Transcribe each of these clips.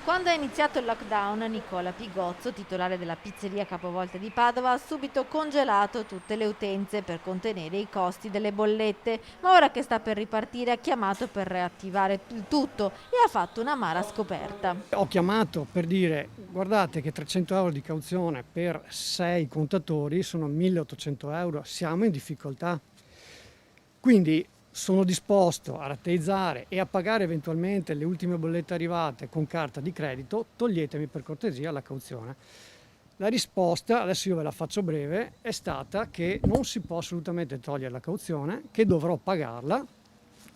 Quando è iniziato il lockdown, Nicola Pigozzo, titolare della pizzeria Capovolte di Padova, ha subito congelato tutte le utenze per contenere i costi delle bollette, ma ora che sta per ripartire ha chiamato per reattivare il tutto e ha fatto un'amara scoperta. Ho chiamato per dire: guardate che 300 euro di cauzione per 6 contatori sono 1800 euro, siamo in difficoltà. Quindi sono disposto a rateizzare e a pagare eventualmente le ultime bollette arrivate con carta di credito, toglietemi per cortesia la cauzione. La risposta, adesso io ve la faccio breve, è stata che non si può assolutamente togliere la cauzione, che dovrò pagarla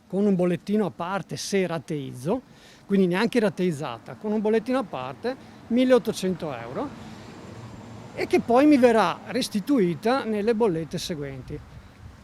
con un bollettino a parte se rateizzo, quindi neanche rateizzata, con un bollettino a parte 1800 euro, e che poi mi verrà restituita nelle bollette seguenti.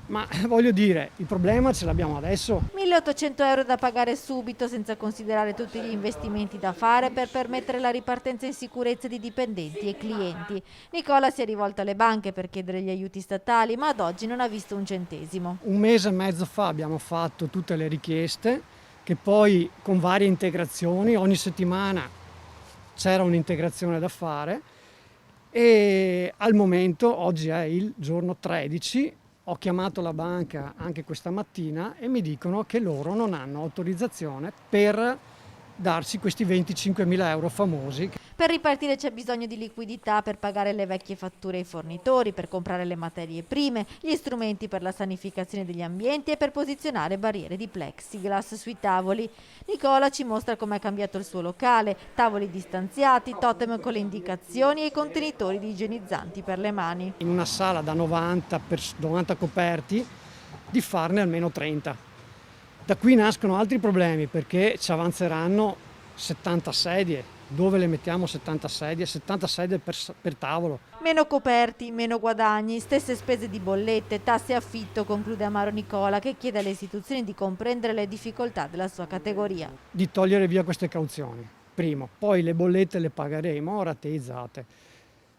Ma voglio dire, il problema ce l'abbiamo adesso. 1800 euro da pagare subito senza considerare tutti gli investimenti da fare per permettere la ripartenza in sicurezza di dipendenti e clienti. Nicola si è rivolto alle banche per chiedere gli aiuti statali, ma ad oggi non ha visto un centesimo. Un mese e mezzo fa abbiamo fatto tutte le richieste, che poi con varie integrazioni, ogni settimana c'era un'integrazione da fare, e al momento, oggi è il giorno 13, ho chiamato la banca anche questa mattina e mi dicono che loro non hanno autorizzazione per darci questi 25.000 euro famosi. Per ripartire c'è bisogno di liquidità per pagare le vecchie fatture ai fornitori, per comprare le materie prime, gli strumenti per la sanificazione degli ambienti e per posizionare barriere di plexiglass sui tavoli. Nicola ci mostra com'è cambiato il suo locale: tavoli distanziati, totem con le indicazioni e contenitori di igienizzanti per le mani. In una sala da 90 coperti, di farne almeno 30. Da qui nascono altri problemi, perché ci avanzeranno 70 sedie. Dove le mettiamo 70 sedie? 70 sedie per tavolo. Meno coperti, meno guadagni, stesse spese di bollette, tasse e affitto, conclude amaro Nicola, che chiede alle istituzioni di comprendere le difficoltà della sua categoria. Di togliere via queste cauzioni, primo. Poi le bollette le pagheremo rateizzate.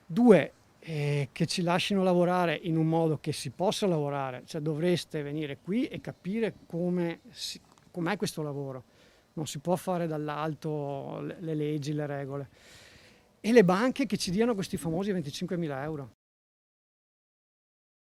Due, che ci lasciino lavorare in un modo che si possa lavorare, cioè dovreste venire qui e capire com'è questo lavoro. Non si può fare dall'alto le leggi, le regole. E le banche che ci diano questi famosi 25.000 euro.